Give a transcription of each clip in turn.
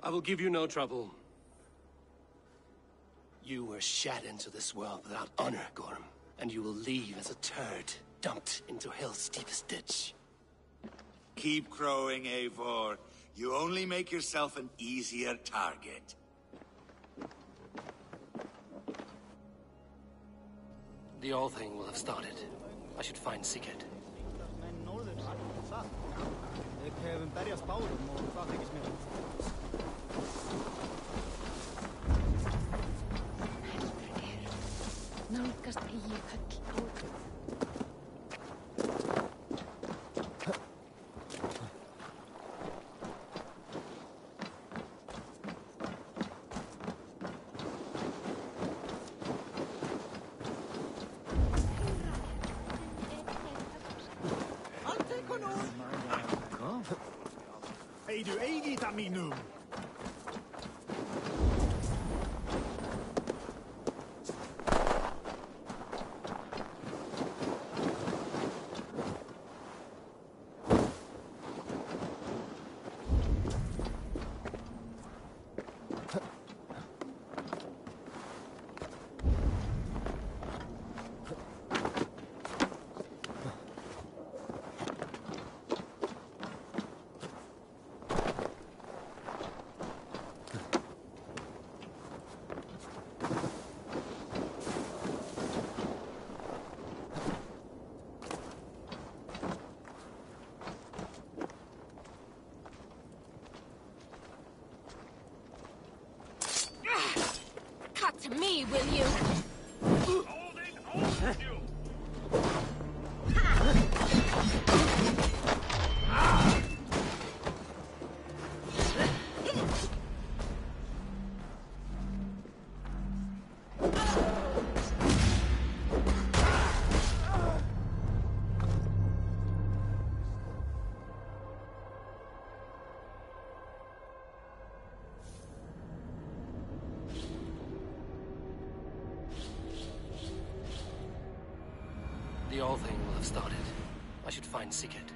I will give you no trouble. You were shat into this world without honor, Gorm, and you will leave as a turd, dumped into hell's deepest ditch. Keep crowing, Eivor. You only make yourself an easier target. The All Thing will have started. I should find Sigurd. Nálgast eigi höll á. Hey, du eigi ta minum. Cut to me, will you? Hold you! The All Thing will have started. I should find Sigurd.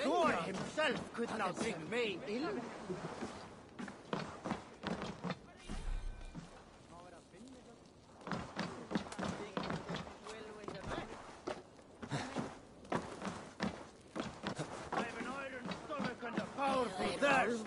Thor himself could not bring me ill. I have an iron stomach and a powerful thirst.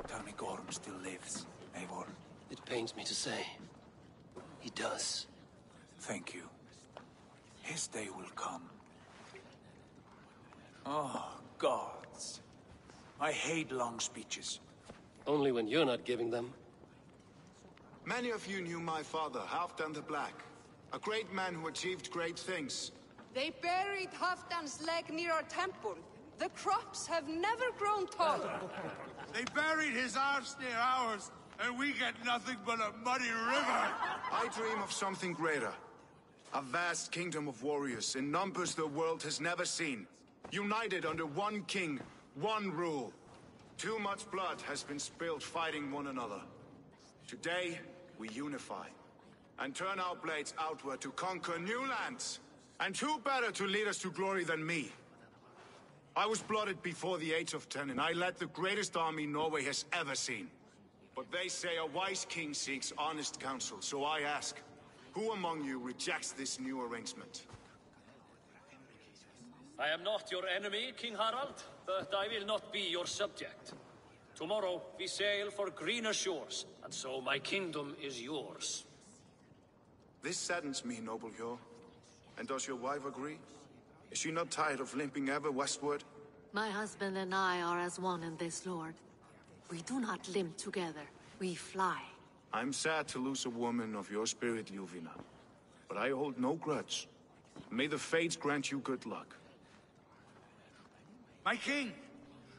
Tell me Gorm still lives, Eivor. It pains me to say. He does. Thank you. His day will come. Oh, gods. I hate long speeches. Only when you're not giving them. Many of you knew my father, Halfdan the Black. A great man who achieved great things. They buried Halfdan's leg near our temple. The crops have never grown taller. They buried his arse near ours, and we get nothing but a muddy river. I dream of something greater. A vast kingdom of warriors in numbers the world has never seen. United under one king, one rule. Too much blood has been spilled fighting one another. Today, we unify. And turn our blades outward to conquer new lands. And who better to lead us to glory than me? I was blooded before the age of 10, and I led the greatest army Norway has ever seen. But they say a wise king seeks honest counsel, so I ask, who among you rejects this new arrangement? I am not your enemy, King Harald, but I will not be your subject. Tomorrow we sail for greener shores, and so my kingdom is yours. This saddens me, noble Hjor. And does your wife agree? Is she not tired of limping ever westward? My husband and I are as one in this, Lord. We do not limp together. We fly. I'm sad to lose a woman of your spirit, Ljuvina. But I hold no grudge. May the fates grant you good luck. My king,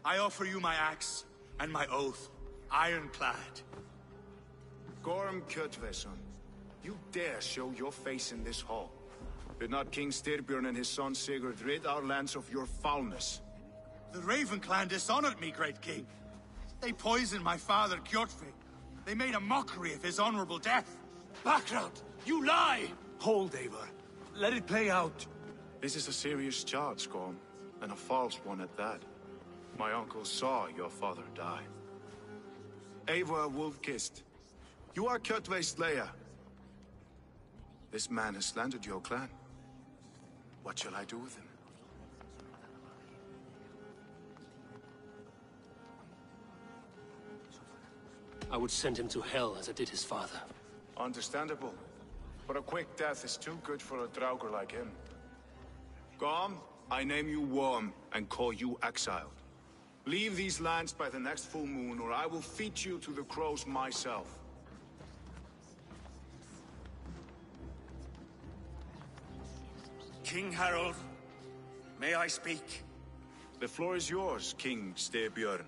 I offer you my axe and my oath, ironclad. Gorm Kjotveson, you dare show your face in this hall. Did not King Styrbjörn and his son Sigurd rid our lands of your foulness? The Raven clan dishonored me, great king. They poisoned my father, Kjotve. They made a mockery of his honorable death. Background! You lie! Hold, Eivor. Let it play out. This is a serious charge, Gorm, and a false one at that. My uncle saw your father die. Eivor Wolf-Kissed, you are Kjotve's slayer. This man has slandered your clan. What shall I do with him? I would send him to hell as I did his father. Understandable. But a quick death is too good for a Draugr like him. Gorm, I name you Worm and call you exiled. Leave these lands by the next full moon, or I will feed you to the crows myself. King Harold, may I speak? The floor is yours, King Styrbjörn.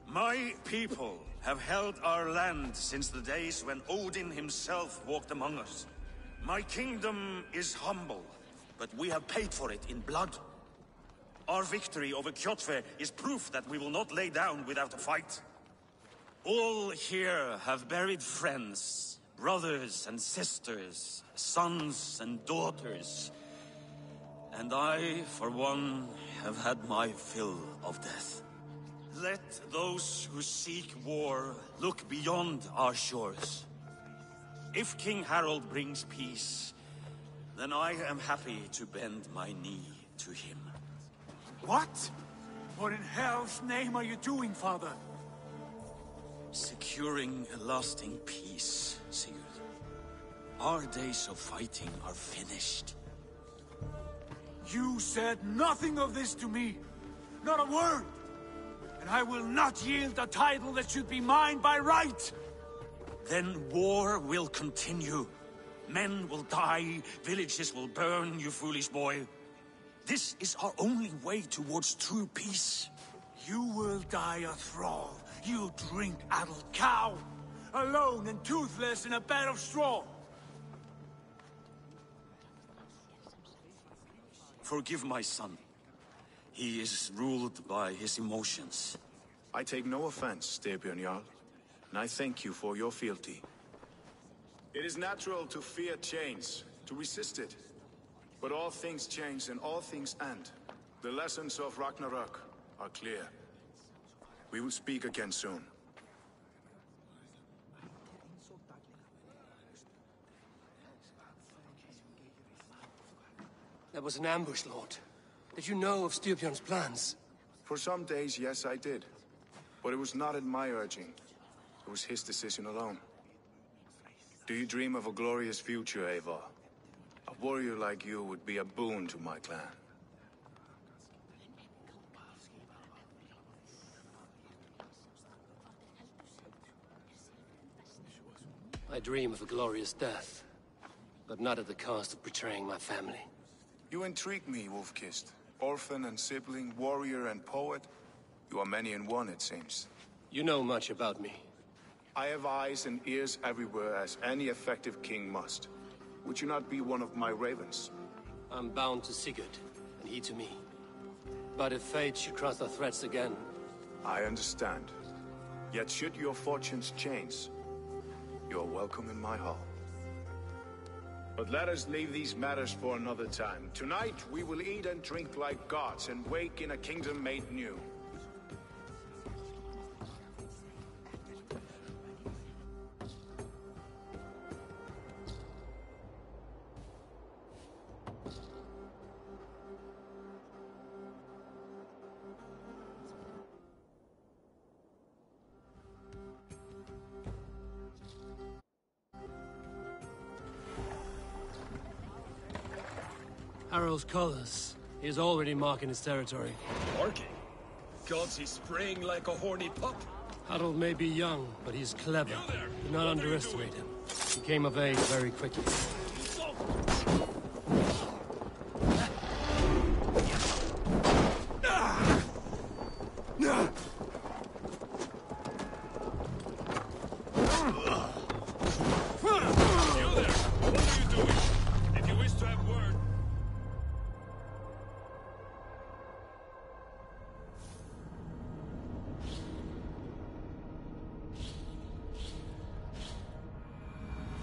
My people have held our land since the days when Odin himself walked among us. My kingdom is humble, but we have paid for it in blood. Our victory over Kjotve is proof that we will not lay down without a fight. All here have buried friends, brothers and sisters, sons and daughters. And I, for one, have had my fill of death. Let those who seek war look beyond our shores. If King Harold brings peace, then I am happy to bend my knee to him. What? What in hell's name are you doing, father? Securing a lasting peace, Sigurd. Our days of fighting are finished. You said nothing of this to me. Not a word. And I will not yield a title that should be mine by right. Then war will continue. Men will die, villages will burn, you foolish boy. This is our only way towards true peace. You will die a thrall. You drink-addled cow. Alone and toothless in a bed of straw. Forgive my son. He is ruled by his emotions. I take no offense, Styrbjörn Jarl, and I thank you for your fealty. It is natural to fear change, to resist it. But all things change and all things end. The lessons of Ragnarok are clear. We will speak again soon. That was an ambush, Lord. Did you know of Styrbjörn's plans? For some days, yes, I did. But it was not at my urging. It was his decision alone. Do you dream of a glorious future, Eivor? A warrior like you would be a boon to my clan. I dream of a glorious death, but not at the cost of betraying my family. You intrigue me, Wolf-Kissed. Orphan and sibling, warrior and poet. You are many in one, it seems. You know much about me. I have eyes and ears everywhere, as any effective king must. Would you not be one of my ravens? I'm bound to Sigurd, and he to me. But if fate should cross our threads again... I understand. Yet should your fortunes change, you're welcome in my hall. But let us leave these matters for another time. Tonight, we will eat and drink like gods and wake in a kingdom made new. Harald's colors. He is already marking his territory. Marking? Gods, he's spraying like a horny pup. Harold may be young, but he's clever. You there! Do not underestimate him. He came of age very quickly.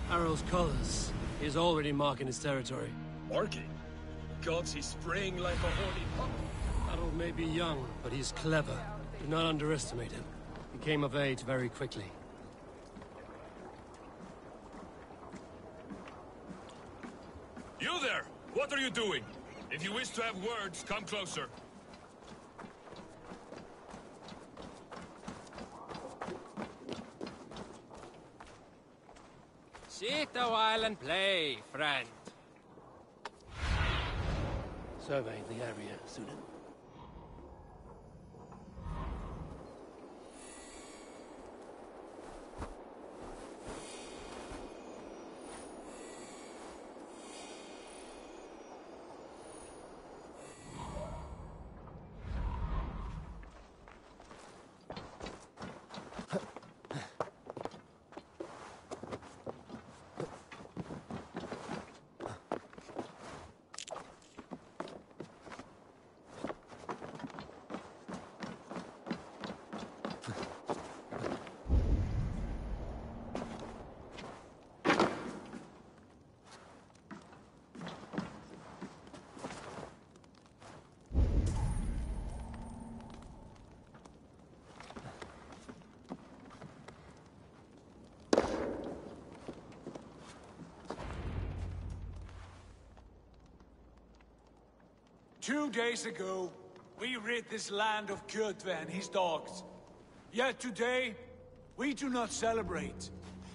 Harald's colors. He is already marking his territory. Marking? Gods, he's spraying like a horny pup. Harold may be young, but he's clever. Do not underestimate him. He came of age very quickly. You there! What are you doing? If you wish to have words, come closer. Sit a while and play, friend. Survey the area, student. Two days ago, we rid this land of Kjotve and his dogs. Yet today, we do not celebrate.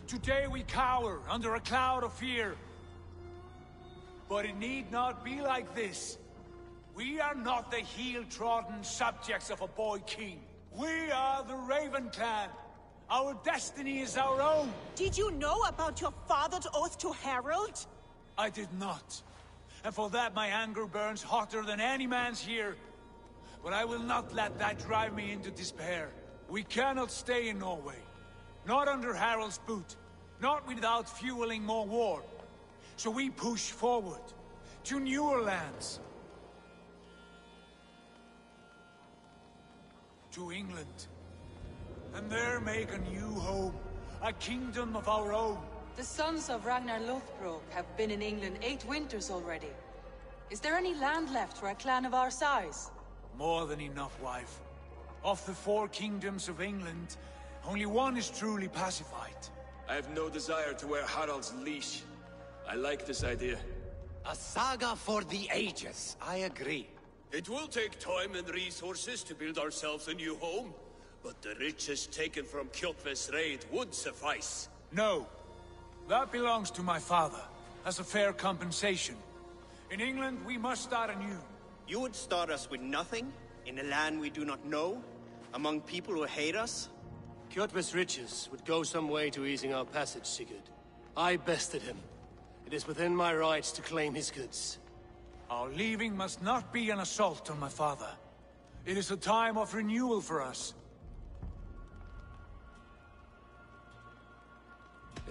Today we cower under a cloud of fear. But it need not be like this. We are not the heel-trodden subjects of a boy king. We are the Raven clan. Our destiny is our own. Did you know about your father's oath to Harald? I did not. And for that my anger burns hotter than any man's here. But I will not let that drive me into despair. We cannot stay in Norway. Not under Harald's boot. Not without fueling more war. So we push forward. To newer lands. To England. And there make a new home. A kingdom of our own. The sons of Ragnar Lothbrok have been in England 8 winters already. Is there any land left for a clan of our size? More than enough, wife. Of the 4 kingdoms of England, only one is truly pacified. I have no desire to wear Harald's leash. I like this idea. A saga for the ages, I agree. It will take time and resources to build ourselves a new home, but the riches taken from Kjotve's raid would suffice. No. That belongs to my father, as a fair compensation. In England, we must start anew. You would start us with nothing? In a land we do not know? Among people who hate us? Kjotve's riches would go some way to easing our passage, Sigurd. I bested him. It is within my rights to claim his goods. Our leaving must not be an assault on my father. It is a time of renewal for us.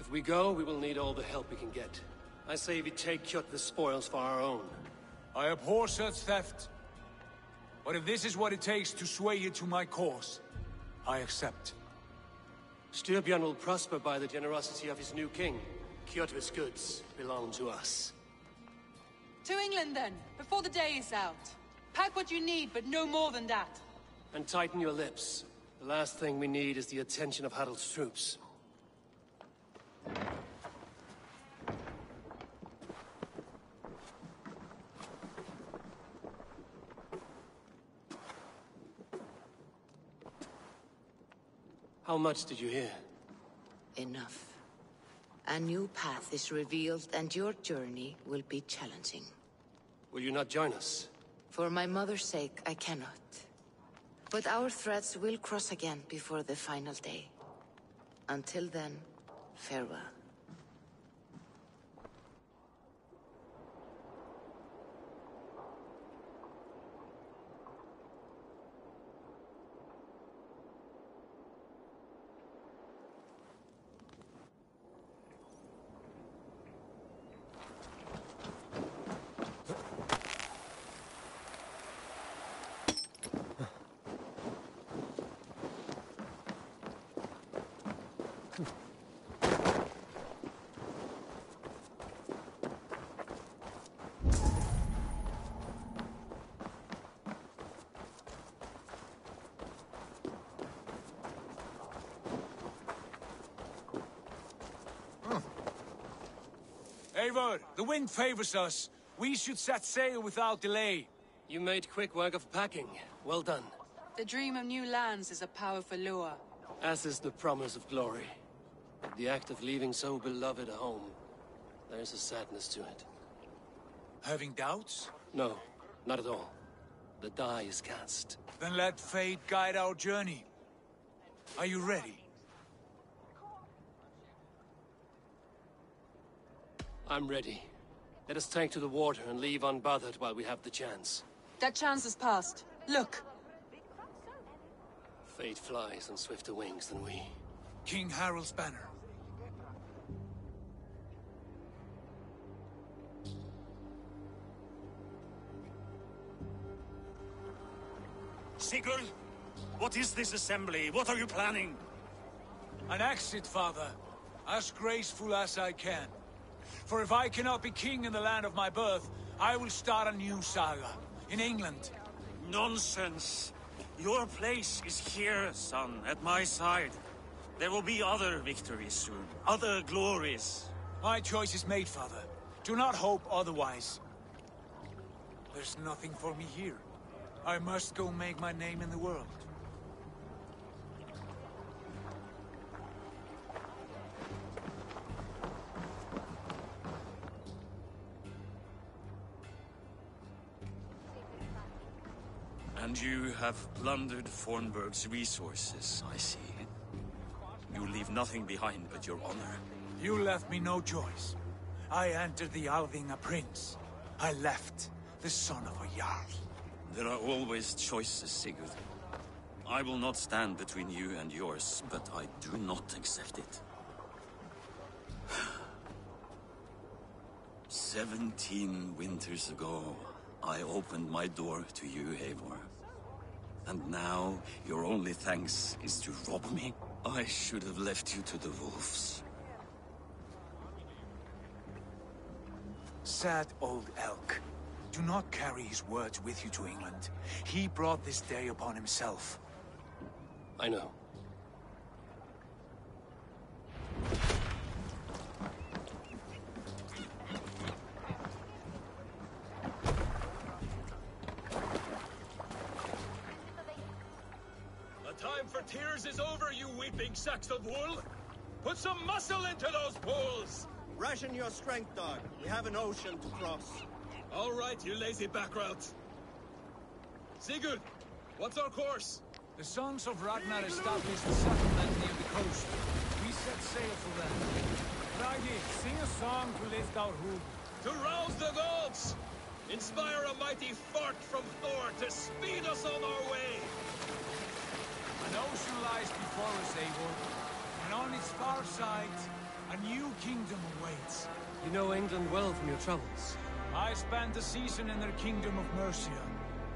If we go, we will need all the help we can get. I say we take Kjotve's spoils for our own. I abhor such theft. But if this is what it takes to sway you to my cause, I accept. Styrbjörn will prosper by the generosity of his new king. Kjotve's goods belong to us. To England, then, before the day is out. Pack what you need, but no more than that. And tighten your lips. The last thing we need is the attention of Harald's troops. How much did you hear? Enough. A new path is revealed, and your journey will be challenging. Will you not join us? For my mother's sake, I cannot. But our threads will cross again before the final day. Until then, farewell. Eivor, the wind favors us. We should set sail without delay. You made quick work of packing. Well done. The dream of new lands is a powerful lure. As is the promise of glory. The act of leaving so beloved a home. There's a sadness to it. Having doubts? No, not at all. The die is cast. Then let fate guide our journey. Are you ready? I'm ready. Let us take to the water and leave unbothered while we have the chance. That chance has passed. Look! Fate flies on swifter wings than we. King Harald's banner. Sigurd, what is this assembly? What are you planning? An exit, father. As graceful as I can. For if I cannot be king in the land of my birth, I will start a new saga. In England. Nonsense. Your place is here, son, at my side. There will be other victories soon. Other glories. My choice is made, father. Do not hope otherwise. There's nothing for me here. I must go make my name in the world. And you have plundered Fornburg's resources, I see. You leave nothing behind but your honor. You left me no choice. I entered the Alving a prince. I left the son of a Jarl. There are always choices, Sigurd. I will not stand between you and yours, but I do not accept it. 17 winters ago, I opened my door to you, Eivor. And now, your only thanks is to rob me? I should have left you to the wolves. Sad old elk. Do not carry his words with you to England. He brought this day upon himself. I know. The time for tears is over, you weeping sacks of wool! Put some muscle into those bulls! Ration your strength, dog. We have an ocean to cross. All right, you lazy backroads. Sigurd, what's our course? The sons of Ragnar established a settlement near the coast. We set sail for them. Bragi, sing a song to lift our hood. To rouse the gods! Inspire a mighty fart from Thor to speed us on our way! An ocean lies before us, Eivor. And on its far side, a A new kingdom awaits. You know England well from your travels. I spent a season in their kingdom of Mercia.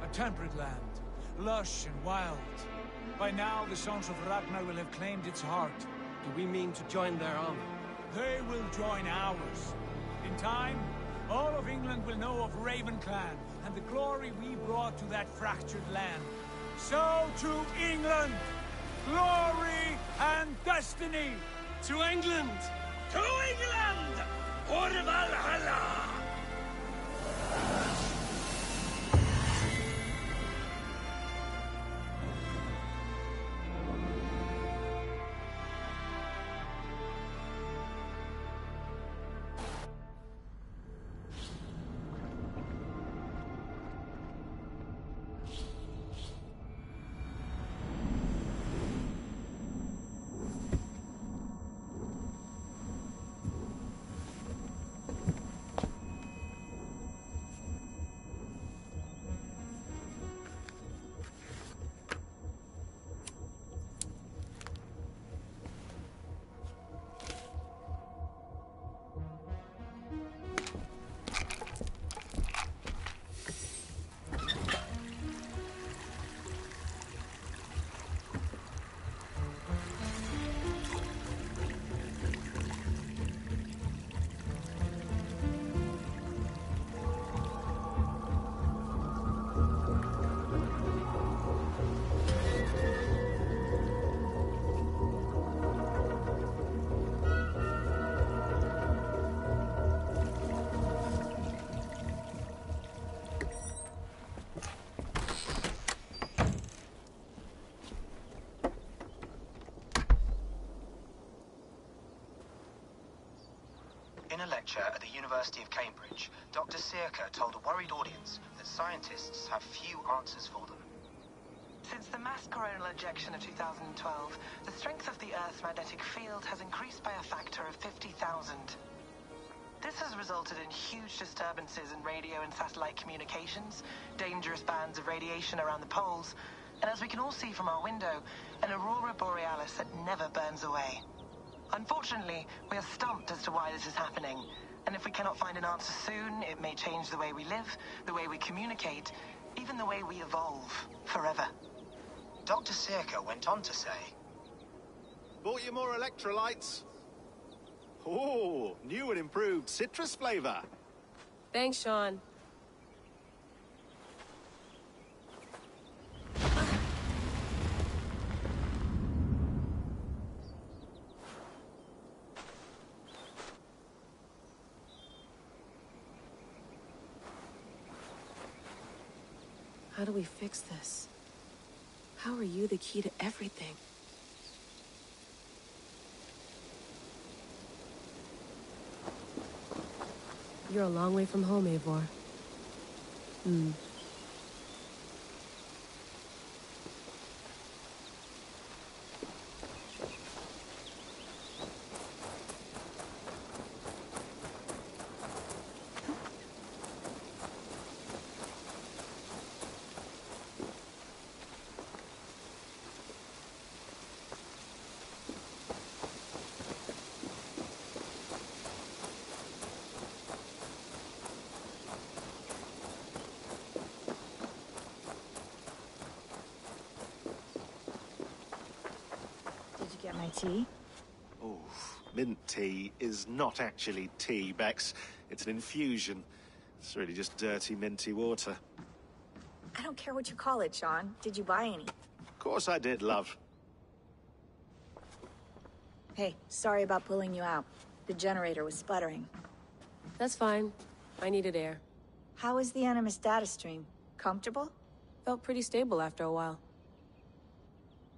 A temperate land, lush and wild. By now, the sons of Ragnar will have claimed its heart. Do we mean to join their army? They will join ours. In time, all of England will know of Ravenclan and the glory we brought to that fractured land. So to England! Glory and destiny! To England! To England! For Valhalla! In a lecture at the University of Cambridge, Dr. Circa told a worried audience that scientists have few answers for them. Since the mass coronal ejection of 2012, the strength of the Earth's magnetic field has increased by a factor of 50,000. This has resulted in huge disturbances in radio and satellite communications, dangerous bands of radiation around the poles, and as we can all see from our window, an aurora borealis that never burns away. Unfortunately, we are stumped as to why this is happening, and if we cannot find an answer soon, it may change the way we live, the way we communicate, even the way we evolve, forever. Dr. Circa went on to say, "Bought you more electrolytes? Oh, new and improved citrus flavor." Thanks, Sean. How do we fix this? How are you the key to everything? You're a long way from home, Eivor. Get my tea? Oh, mint tea is not actually tea, Bex. It's an infusion. It's really just dirty, minty water. I don't care what you call it, Sean. Did you buy any? Of course I did, love. Hey, sorry about pulling you out. The generator was sputtering. That's fine. I needed air. How is the Animus data stream? Comfortable? Felt pretty stable after a while.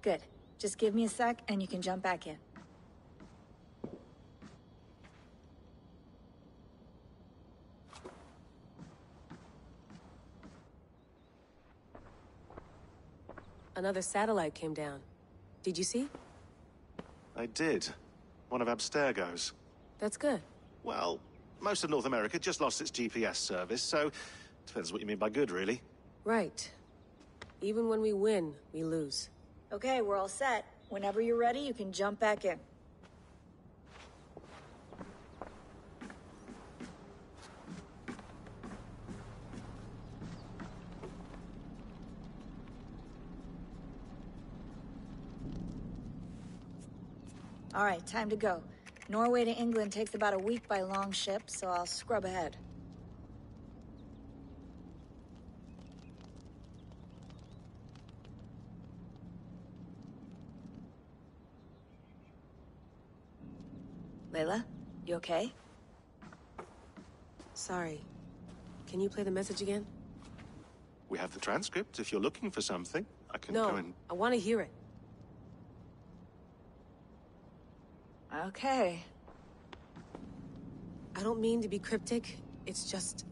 Good. Just give me a sec, and you can jump back in. Another satellite came down. Did you see? I did. One of Abstergo's. That's good. Well, most of North America just lost its GPS service, so depends what you mean by good, really. Right. Even when we win, we lose. Okay, we're all set. Whenever you're ready, you can jump back in. All right, time to go. Norway to England takes about a week by long ship, so I'll scrub ahead. Layla, you okay? Sorry. Can you play the message again? We have the transcript. If you're looking for something, I can No, go and... I want to hear it. Okay. I don't mean to be cryptic. It's just...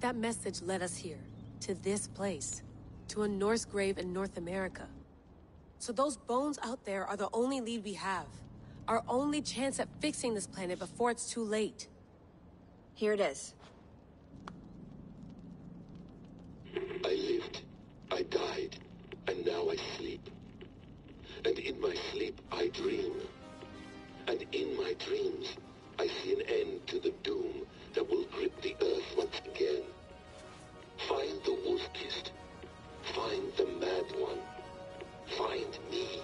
that message led us here. To this place. To a Norse grave in North America. So those bones out there are the only lead we have. Our only chance at fixing this planet before it's too late. Here it is. I lived, I died, and now I sleep. And in my sleep I dream. And in my dreams, I see an end to the doom that will grip the earth once again. Find the wolf-kissed. Find the mad one. Find me.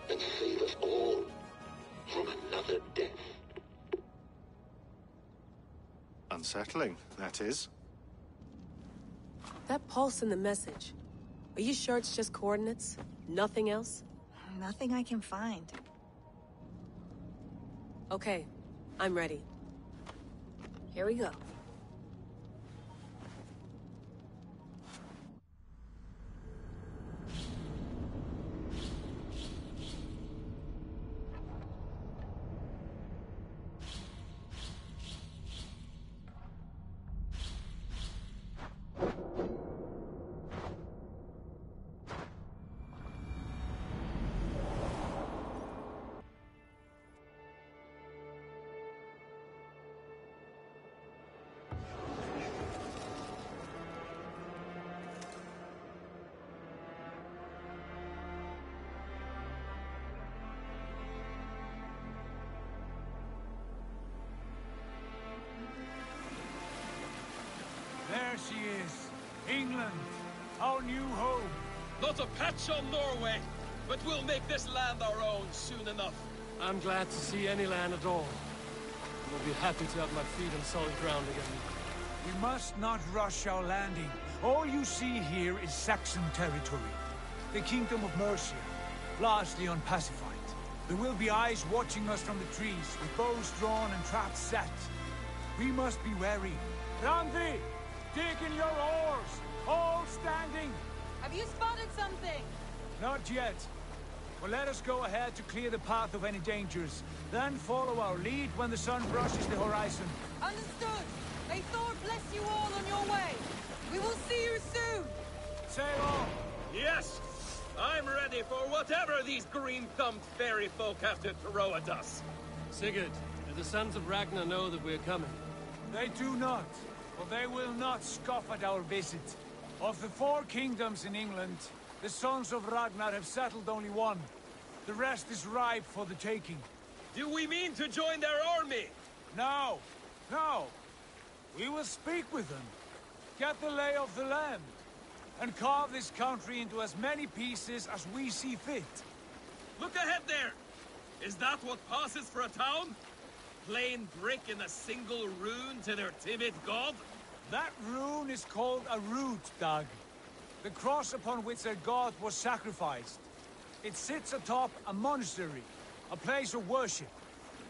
And save us all from another death. Unsettling, that is. That pulse in the message. Are you sure it's just coordinates? Nothing else? Nothing I can find. Okay, I'm ready. Here we go. There she is. England. Our new home. Not a patch on Norway, but we'll make this land our own soon enough. I'm glad to see any land at all. I'll be happy to have my feet on solid ground again. We must not rush our landing. All you see here is Saxon territory. The Kingdom of Mercia, largely unpacified. There will be eyes watching us from the trees, with bows drawn and traps set. We must be wary. Randvi! Dig in your oars! All standing! Have you spotted something? Not yet. But let us go ahead to clear the path of any dangers. Then follow our lead when the sun brushes the horizon. Understood. May Thor bless you all on your way. We will see you soon. Sail on! Yes! I'm ready for whatever these green-thumbed fairy folk have to throw at us. Sigurd, do the sons of Ragnar know that we're coming? They do not. But they will not scoff at our visit. Of the 4 kingdoms in England, the sons of Ragnar have settled only one. The rest is ripe for the taking. Do we mean to join their army? No. No. We will speak with them. Get the lay of the land. And carve this country into as many pieces as we see fit. Look ahead there! Is that what passes for a town? Plain brick in a single rune to their timid god? That rune is called a root, Dag. The cross upon which their god was sacrificed. It sits atop a monastery, a place of worship.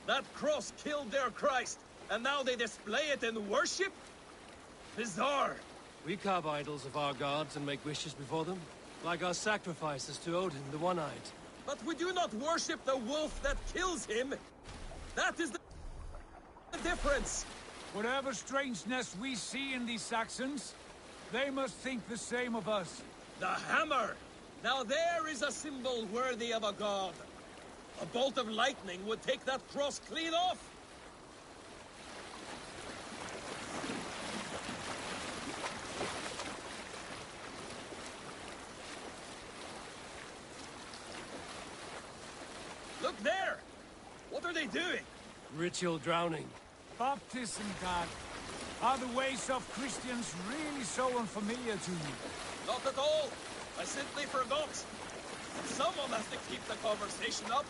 That cross killed their Christ, and now they display it in worship? Bizarre. We carve idols of our gods and make wishes before them, like our sacrifices to Odin, the One-Eyed. But we do not worship the wolf that kills him. That is the difference. Whatever strangeness we see in these Saxons, they must think the same of us. The hammer! Now there is a symbol worthy of a god. A bolt of lightning would take that cross clean off. Look there! What are they doing? Ritual drowning. Baptism, Dad. Are the ways of Christians really so unfamiliar to you? Not at all. I simply forgot. Someone has to keep the conversation up.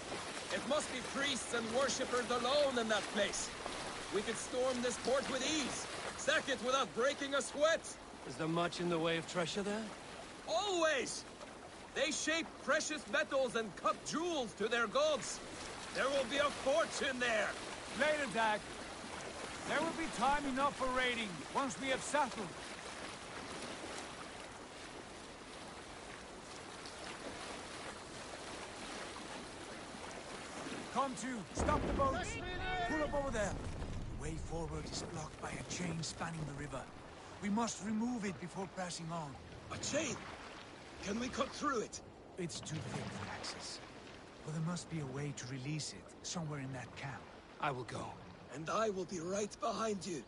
It must be priests and worshippers alone in that place. We could storm this port with ease. Sack it without breaking a sweat. Is there much in the way of treasure there? Always! They shape precious metals and cut jewels to their gods. There will be a fortune there. Later, Dag. There will be time enough for raiding once we have settled. Come to. Stop the boats. Pull up over there. The way forward is blocked by a chain spanning the river. We must remove it before passing on. A chain? Can we cut through it? It's too thick for access. But there must be a way to release it, somewhere in that camp. I will go. And I will be right behind you.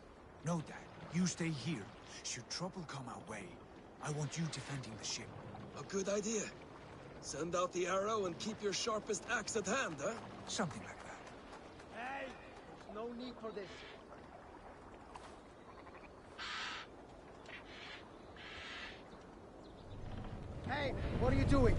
No, Dad. You stay here. Should trouble come our way, I want you defending the ship. A good idea. Send out the arrow and keep your sharpest axe at hand, huh? Something like that. Hey! There's no need for this. Hey! What are you doing?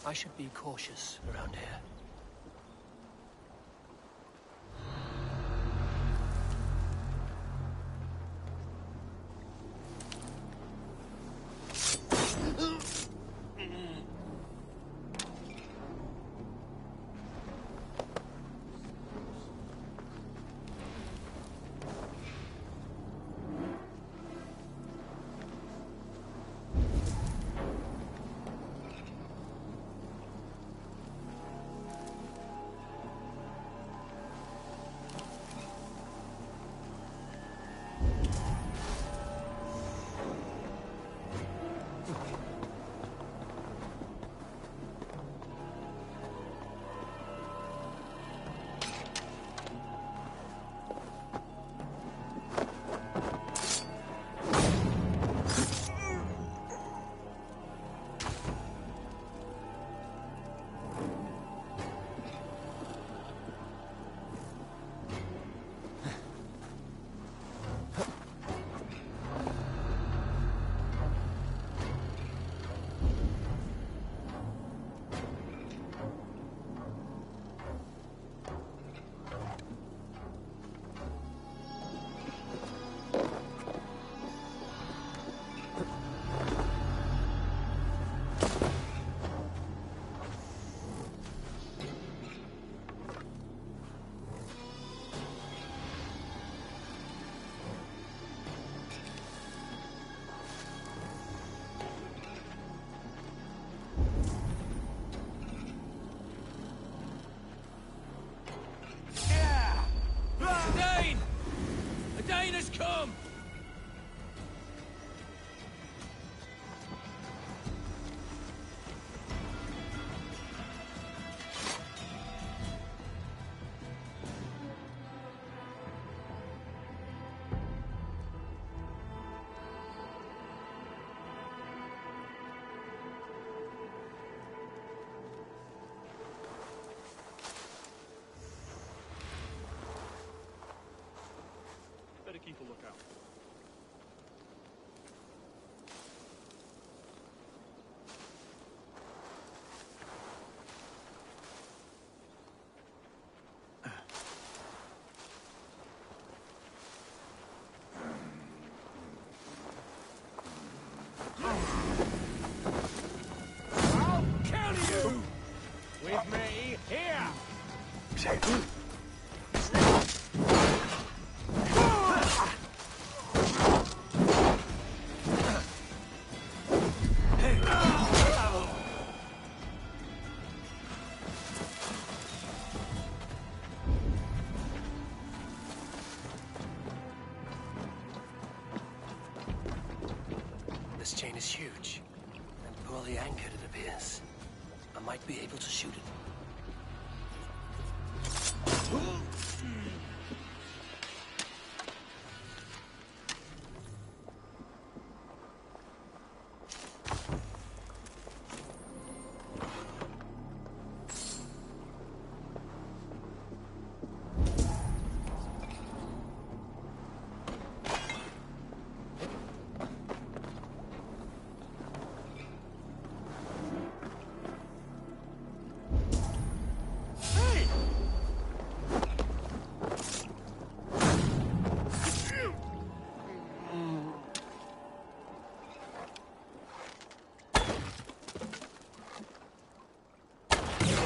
I should be cautious around here. Come! Better keep a lookout. I'll kill you! With me, here! chain is huge, and poorly anchored it appears. I might be able to shoot it.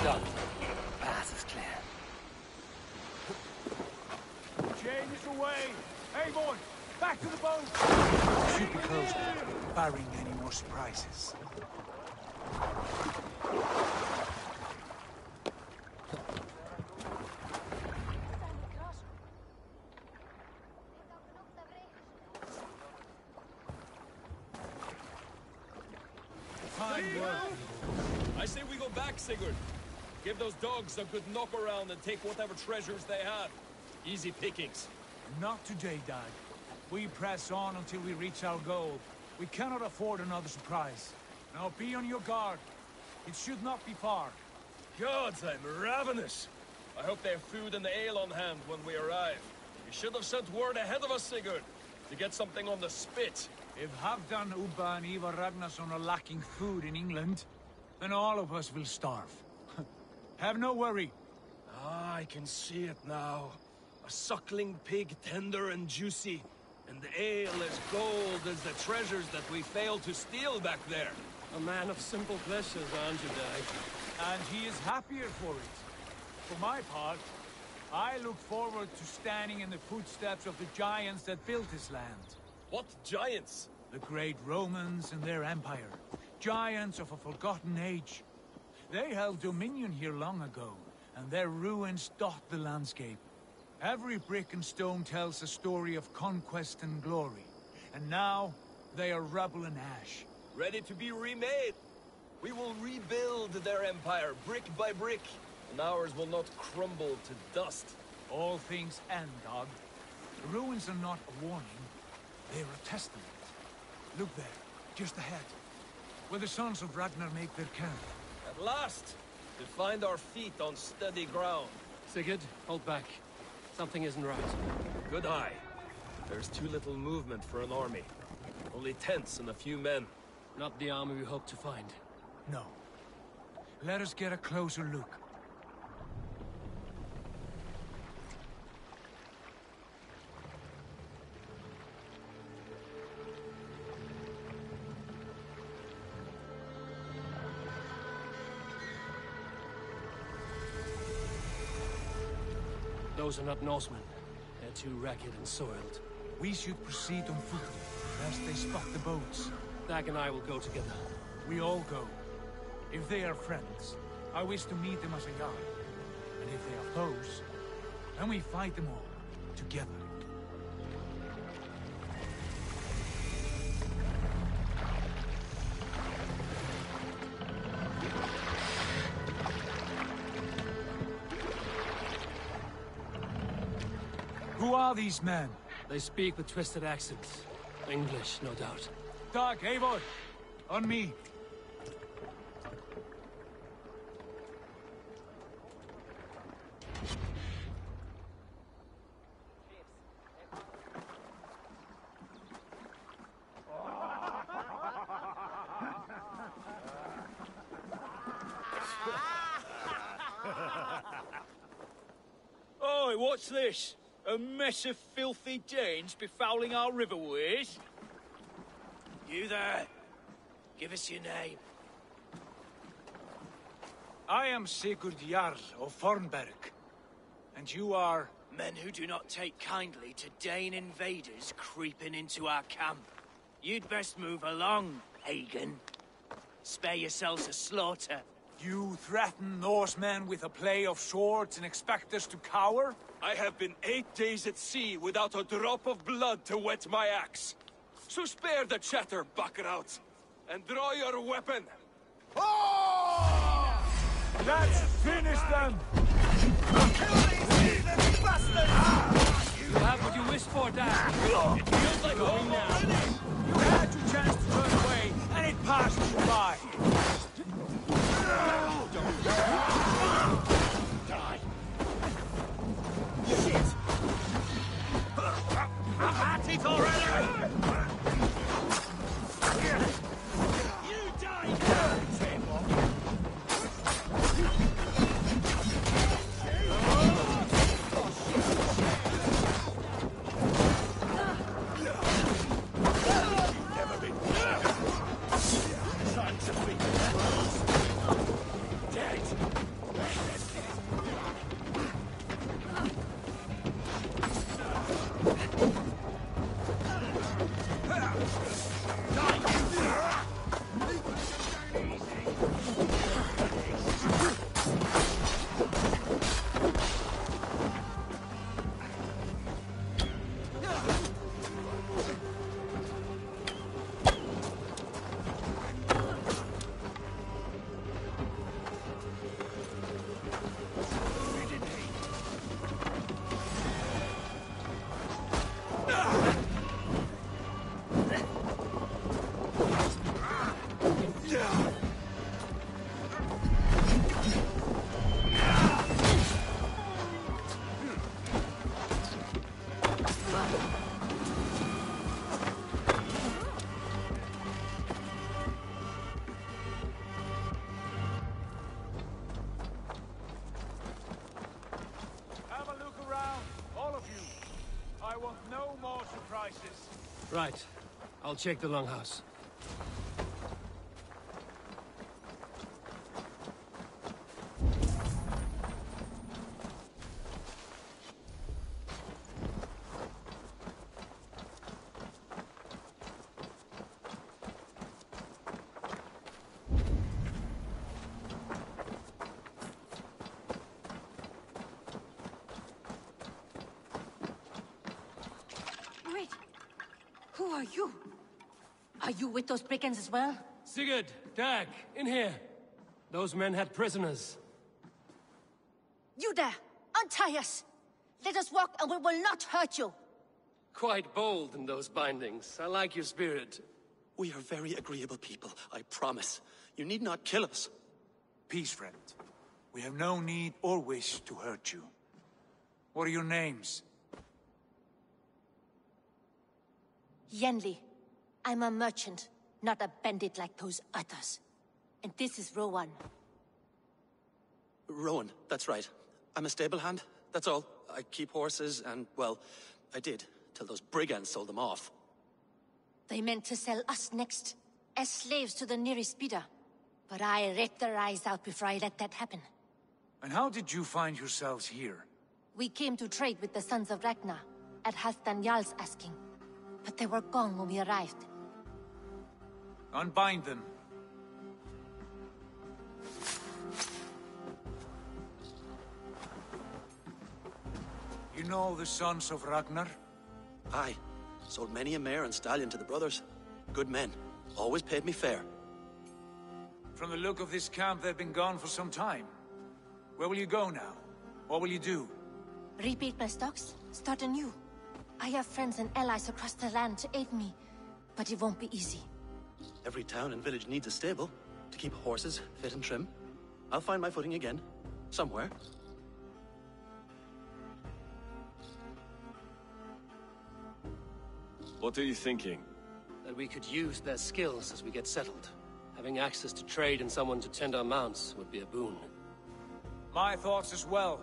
Done. Pass is clear. Chain is away! Hey, boy! Back to the boat! Should be close, barring any more surprises. Fine work. I say we go back, Sigurd. Give those dogs a good knock around and take whatever treasures they have. Easy pickings. Not today, Dad. We press on until we reach our goal. We cannot afford another surprise. Now be on your guard. It should not be far. Gods, I'm ravenous. I hope they have food and ale on hand when we arrive. You should have sent word ahead of us, Sigurd, to get something on the spit. If Halfdan, Ubba, and Ivar Ragnarsson are lacking food in England, then all of us will starve. Have no worry. Ah, I can see it now. A suckling pig, tender and juicy. And the ale as gold as the treasures that we failed to steal back there. A man of simple pleasures, aren't you, Dag? And he is happier for it. For my part, I look forward to standing in the footsteps of the giants that built this land. What giants? The great Romans and their empire. Giants of a forgotten age. They held dominion here long ago, and their ruins dot the landscape. Every brick and stone tells a story of conquest and glory. And now, they are rubble and ash. Ready to be remade. We will rebuild their empire, brick by brick, and ours will not crumble to dust. All things end, Dog. The ruins are not a warning, they are a testament. Look there, just ahead, where the sons of Ragnar make their camp. At last, to find our feet on steady ground. Sigurd, hold back. Something isn't right. Good eye. There's too little movement for an army. Only tents and a few men. Not the army we hope to find. No. Let us get a closer look. Those are not Norsemen. They're too ragged and soiled. We should proceed on foot, lest they spot the boats. Dag and I will go together. We all go. If they are friends, I wish to meet them as a yard. And if they are foes, then we fight them all, together. Who are these men? They speak with twisted accents. English, no doubt. Dag, Eivor! On me! Oi, what's this? A mess of filthy Danes befouling our riverways? You there! Give us your name. I am Sigurd Jarl of Fornberg. And you are... Men who do not take kindly to Dane invaders creeping into our camp. You'd best move along, Hagen. Spare yourselves a slaughter. You threaten Norsemen with a play of swords and expect us to cower? I have been 8 days at sea without a drop of blood to wet my axe. So spare the chatter, buckerouts, and draw your weapon. Let's finish them! Kill these heathen bastards! You have what you wished for, Dad. It feels like home already! You had your chance to turn away, and it passed you by. Die. Shit! I'm at it already! You died! Never been trying to be dead. Have a look around, all of you. I want no more surprises. Right. I'll check the longhouse. Wait. Who are you? Are you with those brigands as well? Sigurd, Dag, in here. Those men had prisoners. You there! Untie us! Let us walk and we will not hurt you! Quite bold in those bindings. I like your spirit. We are very agreeable people, I promise. You need not kill us. Peace, friend. We have no need or wish to hurt you. What are your names? Yenli. I'm a merchant, not a bandit like those others. And this is Rowan. Rowan, that's right. I'm a stable hand, that's all. I keep horses and, well, I did, till those brigands sold them off. They meant to sell us next, as slaves to the nearest bidder. But I ripped their eyes out before I let that happen. And how did you find yourselves here? We came to trade with the Sons of Ragnar, at Halfdan Jarl's asking. But they were gone when we arrived. Unbind them. You know the Sons of Ragnar? Aye. Sold many a mare and stallion to the brothers. Good men. Always paid me fair. From the look of this camp, they've been gone for some time. Where will you go now? What will you do? Rebuild my stocks, start anew. I have friends and allies across the land to aid me, but it won't be easy. Every town and village needs a stable to keep horses fit and trim. I'll find my footing again. Somewhere. What are you thinking? That we could use their skills as we get settled. Having access to trade and someone to tend our mounts would be a boon. My thoughts as well.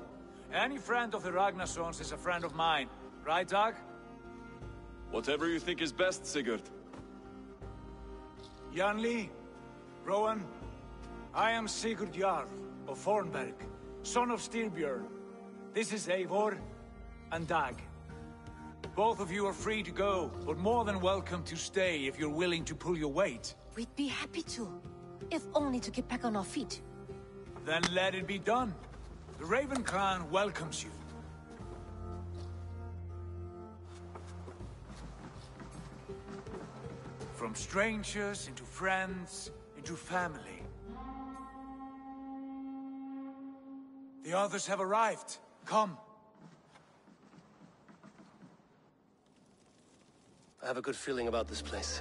Any friend of the Ragnarsons is a friend of mine. Right, Dag? Whatever you think is best, Sigurd. Janli, Rowan, I am Sigurd Jarl of Fornberg, son of Styrbjörn. This is Eivor and Dag. Both of you are free to go, but more than welcome to stay if you're willing to pull your weight. We'd be happy to, if only to get back on our feet. Then let it be done. The Raven Clan welcomes you. From strangers into friends, into family. The others have arrived. Come. I have a good feeling about this place.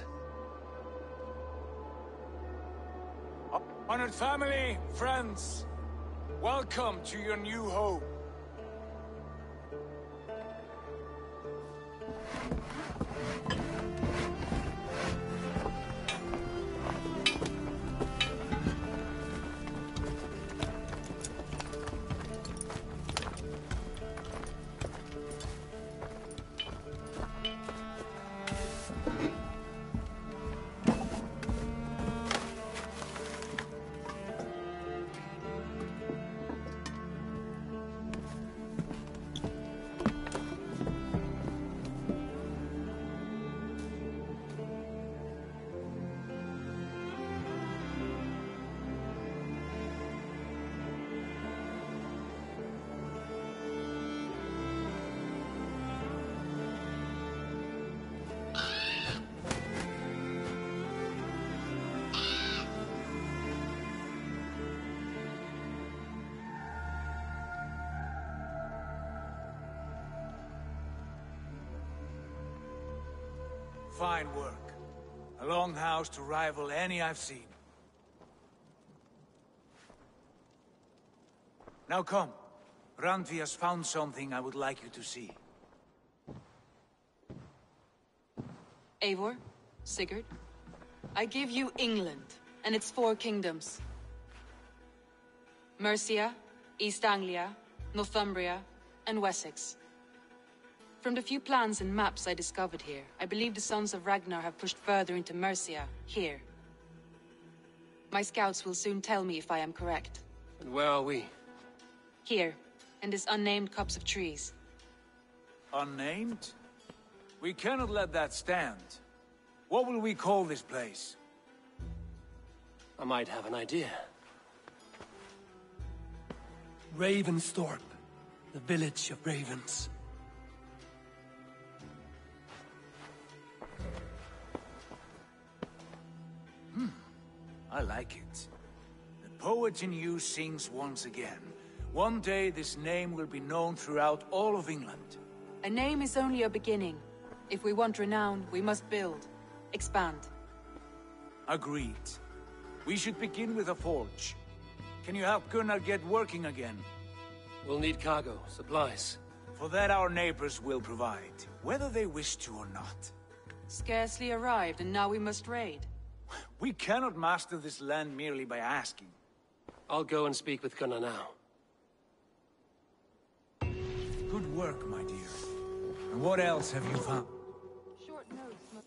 Honored family, friends, welcome to your new home. Fine work. A longhouse to rival any I've seen. Now come. Randvi has found something I would like you to see. Eivor, Sigurd, I give you England and its 4 kingdoms. Mercia, East Anglia, Northumbria, and Wessex. From the few plans and maps I discovered here, I believe the Sons of Ragnar have pushed further into Mercia, here. My scouts will soon tell me if I am correct. And where are we? Here, in this unnamed copse of trees. Unnamed? We cannot let that stand. What will we call this place? I might have an idea. Ravensthorpe, the village of ravens. I like it. The poet in you sings once again. One day this name will be known throughout all of England. A name is only a beginning. If we want renown, we must build. Expand. Agreed. We should begin with a forge. Can you help Gunnar get working again? We'll need cargo, supplies. For that our neighbors will provide, whether they wish to or not. Scarcely arrived, and now we must raid. We cannot master this land merely by asking. I'll go and speak with Gunnar now. Good work, my dear. And what else have you found? Short notes must...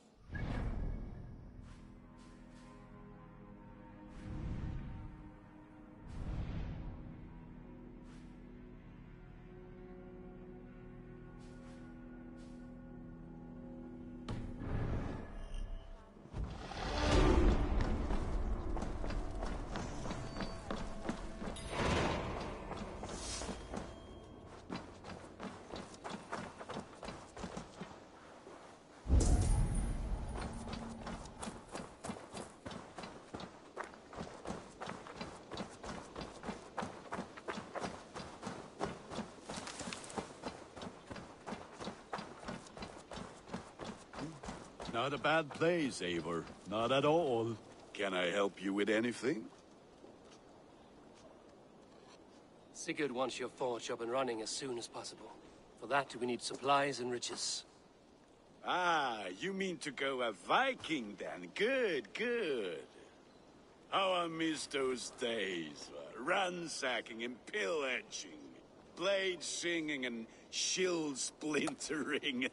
Not a bad place, Eivor. Not at all. Can I help you with anything? Sigurd wants your forge up and running as soon as possible. For that, we need supplies and riches. Ah, you mean to go a Viking then? Good, good. How I miss those days. Ransacking and pillaging. Blade singing and shield splintering.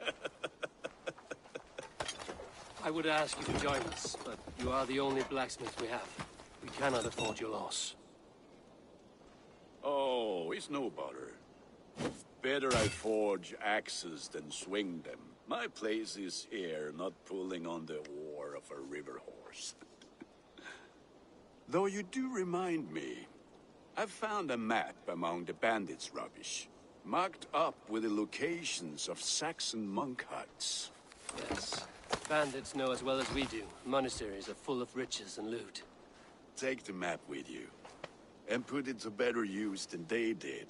I would ask you to join us, but you are the only blacksmith we have. We cannot afford your loss. Oh, it's no bother. Better I forge axes than swing them. My place is here, not pulling on the oar of a river horse. Though you do remind me, I've found a map among the bandits' rubbish, marked up with the locations of Saxon monk huts. Yes, Bandits know as well as we do. Monasteries are full of riches and loot. Take the map with you, and put it to better use than they did.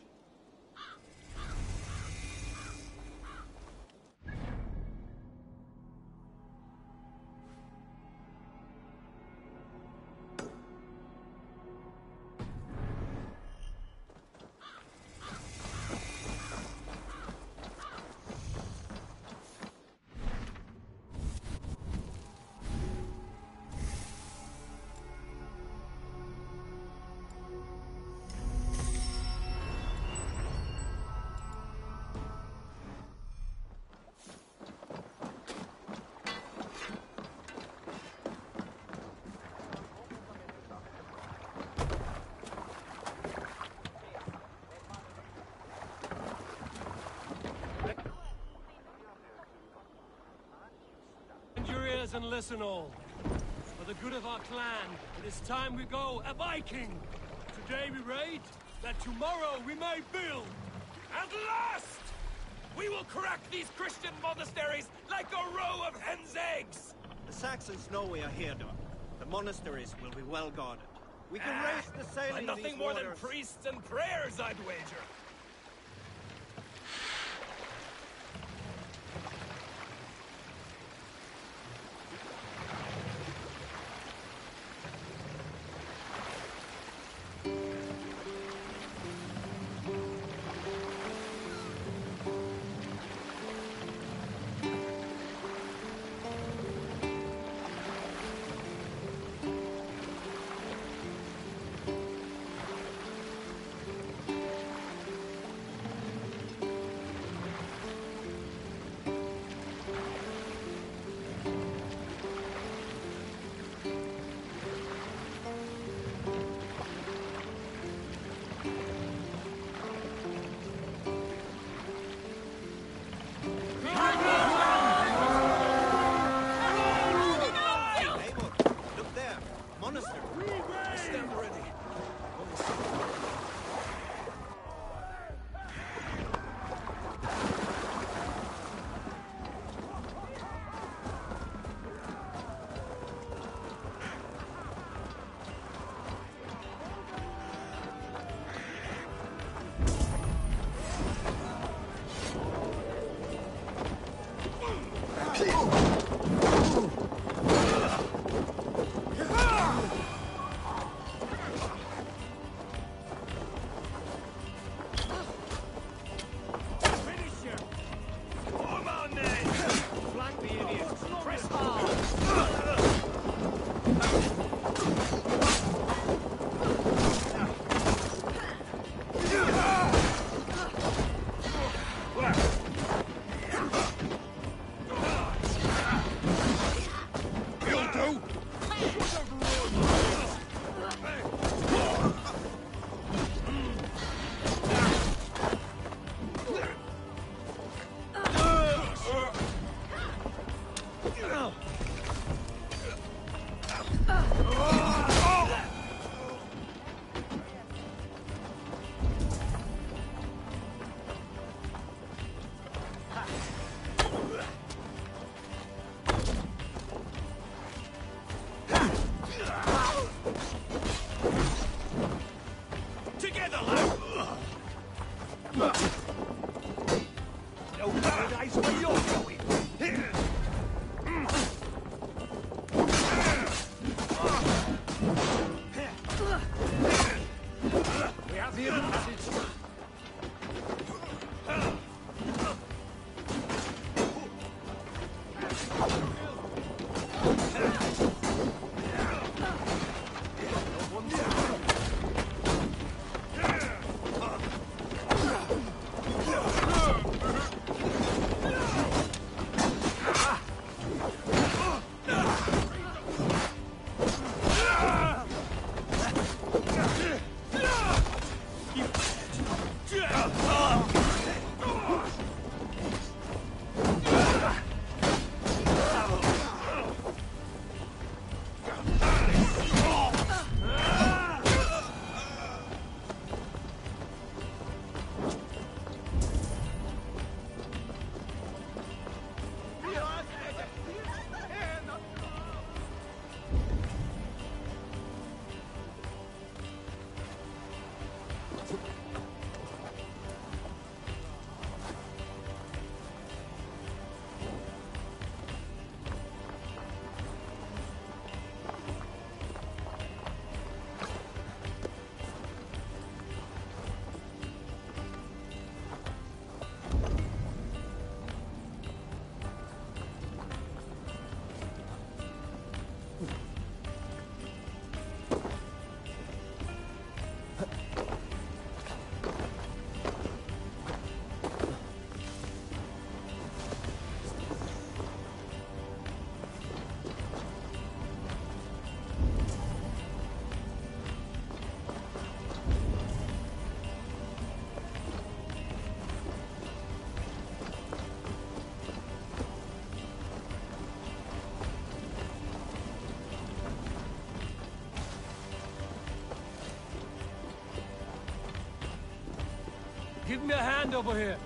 And listen all. For the good of our clan, it is time we go a Viking. Today we raid, that tomorrow we may build. At last! We will crack these Christian monasteries like a row of hen's eggs! The Saxons know we are here, Doc. The monasteries will be well guarded. We can raise the sail in Nothing these more waters. than priests and prayers, I'd wager. Give me a hand over here.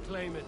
Claim it.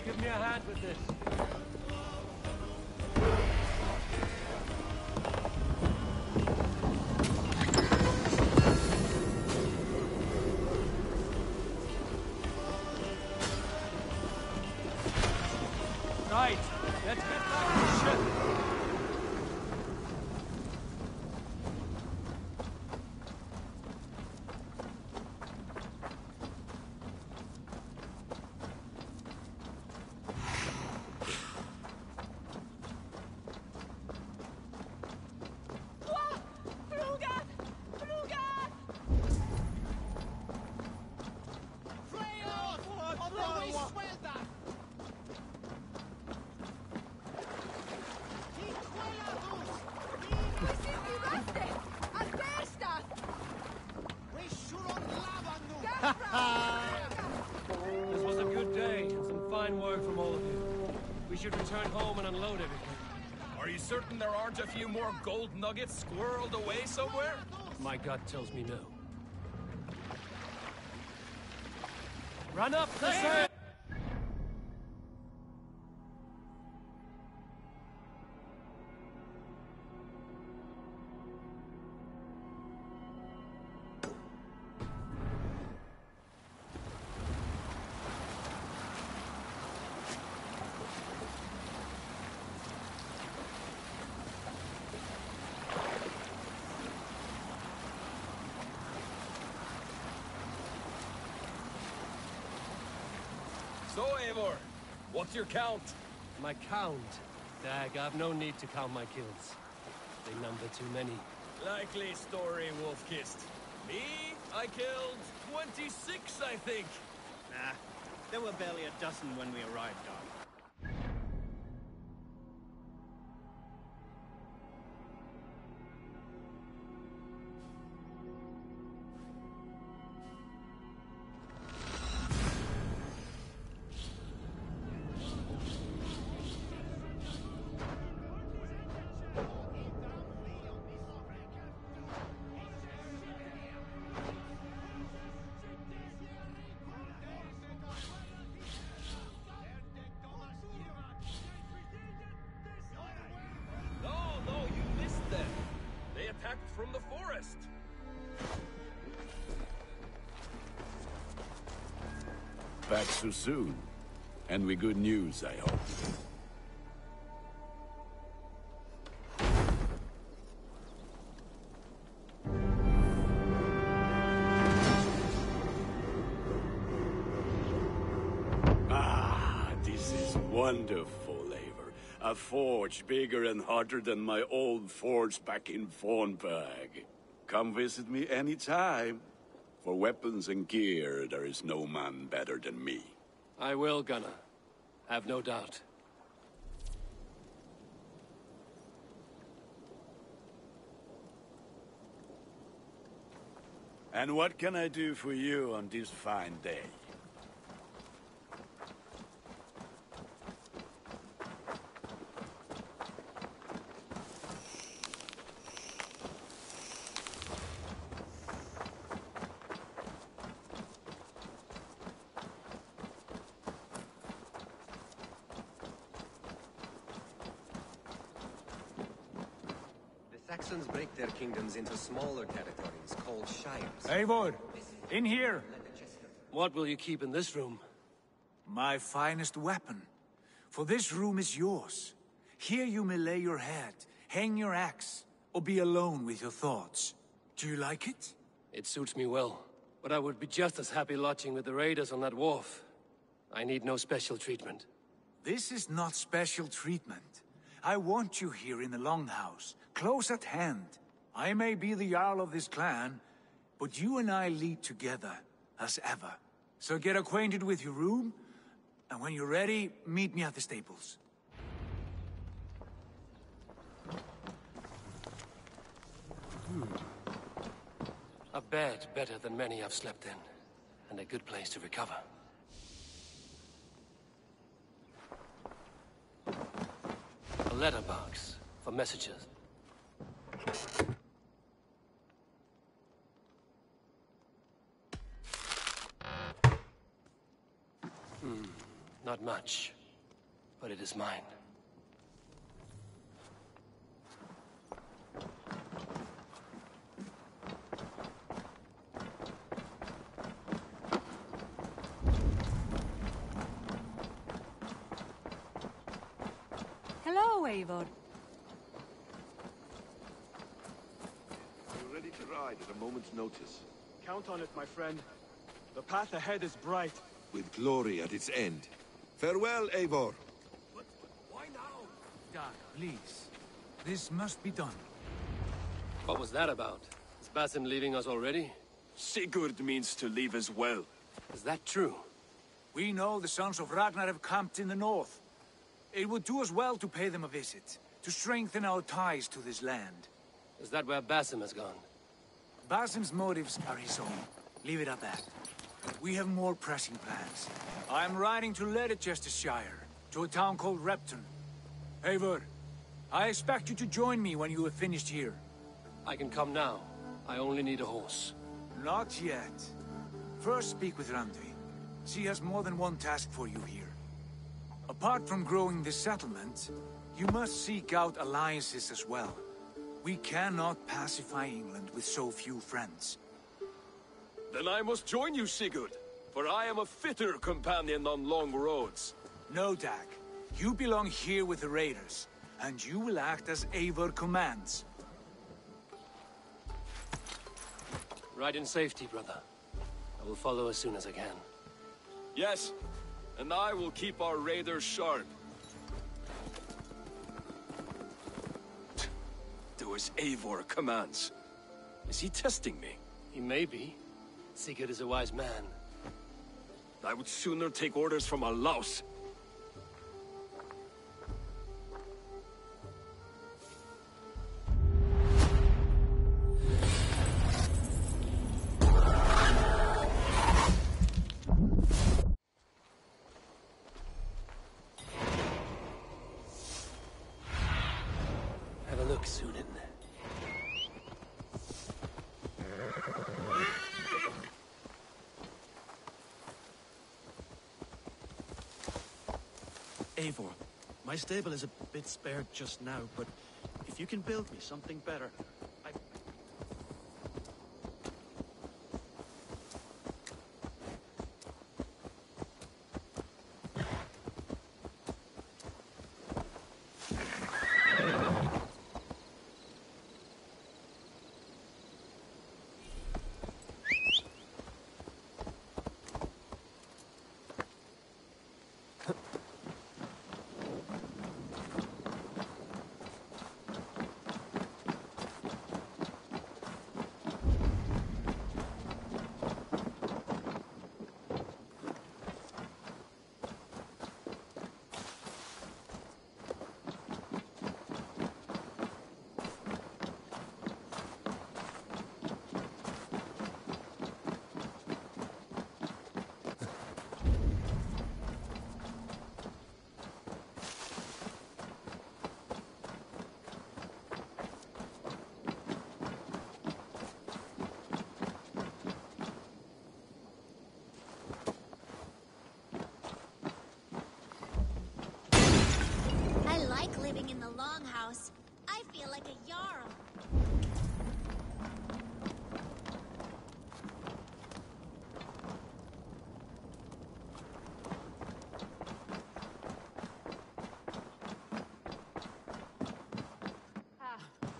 Give me a hand with this. Right, let's get back to the ship. This was a good day, and some fine work from all of you. We should return home and unload everything. Are you certain there aren't a few more gold nuggets squirreled away somewhere? My gut tells me no. Run up the sail! So, Eivor, what's your count? My count? Dag, I've no need to count my kills. They number too many. Likely story, Wolf-Kissed. Me? I killed 26, I think. Nah, there were barely a dozen when we arrived, Doc. From the forest. Back so soon. And with good news, I hope. Ah, this is wonderful, Eivor. A forge bigger and hotter than my old forge back in Fornburg. Come visit me anytime. For weapons and gear, there is no man better than me. I will, Gunnar. Have no doubt. And what can I do for you on this fine day? Saxons break their kingdoms into smaller territories called shires. Eivor, in here! What will you keep in this room? My finest weapon. For this room is yours. Here you may lay your head, hang your axe, or be alone with your thoughts. Do you like it? It suits me well, but I would be just as happy lodging with the raiders on that wharf. I need no special treatment. This is not special treatment. I want you here in the Longhouse, close at hand. I may be the Jarl of this clan, but you and I lead together, as ever. So get acquainted with your room, and when you're ready, meet me at the stables. A bed better than many I've slept in, and a good place to recover. A letterbox for messages. Not much, but it is mine. Hello, Eivor. We're ready to ride at a moment's notice. Count on it, my friend. The path ahead is bright. With glory at its end. Farewell, Eivor. But why now? Dag, please. This must be done. What was that about? Is Basim leaving us already? Sigurd means to leave as well. Is that true? We know the sons of Ragnar have camped in the north. It would do us well to pay them a visit, to strengthen our ties to this land. Is that where Basim has gone? Basim's motives are his own. Leave it at that. We have more pressing plans. I'm riding to Leicestershire, to a town called Repton. Eivor, I expect you to join me when you have finished here. I can come now. I only need a horse. Not yet. First speak with Randvi. She has more than one task for you here. Apart from growing this settlement, you must seek out alliances as well. We cannot pacify England with so few friends. Then I must join you, Sigurd, for I am a fitter companion on long roads. No, Dag. You belong here with the raiders, and you will act as Eivor commands. Ride in safety, brother. I will follow as soon as I can. Yes, and I will keep our raiders sharp. Do as Eivor commands. Is he testing me? He may be. Sigurd is a wise man. I would sooner take orders from a louse. Have a look, Sunan. Eivor, my stable is a bit spared just now, but if you can build me something better,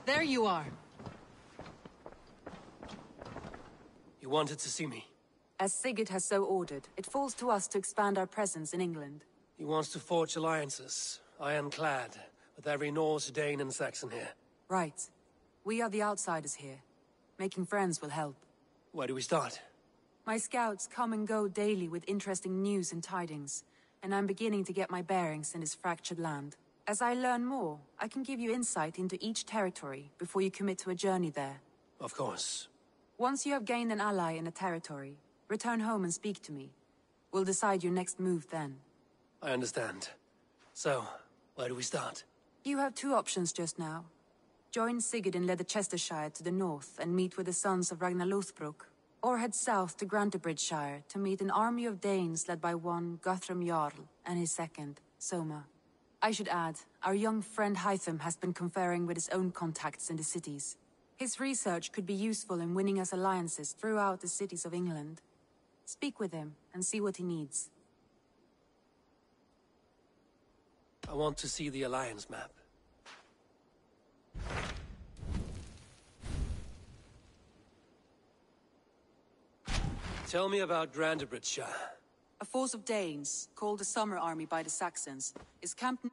There you are. You wanted to see me? As Sigurd has so ordered, it falls to us to expand our presence in England. He wants to forge alliances, ironclad, with every Norse, Dane, and Saxon here. Right. We are the outsiders here. Making friends will help. Where do we start? My scouts come and go daily with interesting news and tidings, and I'm beginning to get my bearings in this fractured land. As I learn more, I can give you insight into each territory before you commit to a journey there. Of course. Once you have gained an ally in a territory, return home and speak to me. We'll decide your next move then. I understand. So, where do we start? You have two options just now. Join Sigurd in Leicestershire to the north and meet with the sons of Ragnar Lothbrok, or head south to Grantebridgeshire to meet an army of Danes led by one Guthrum Jarl and his second, Soma. I should add, our young friend Hytham has been conferring with his own contacts in the cities. His research could be useful in winning us alliances throughout the cities of England. Speak with him and see what he needs. I want to see the alliance map. Tell me about Grantebridgeshire. A force of Danes, called the Summer Army by the Saxons, is camped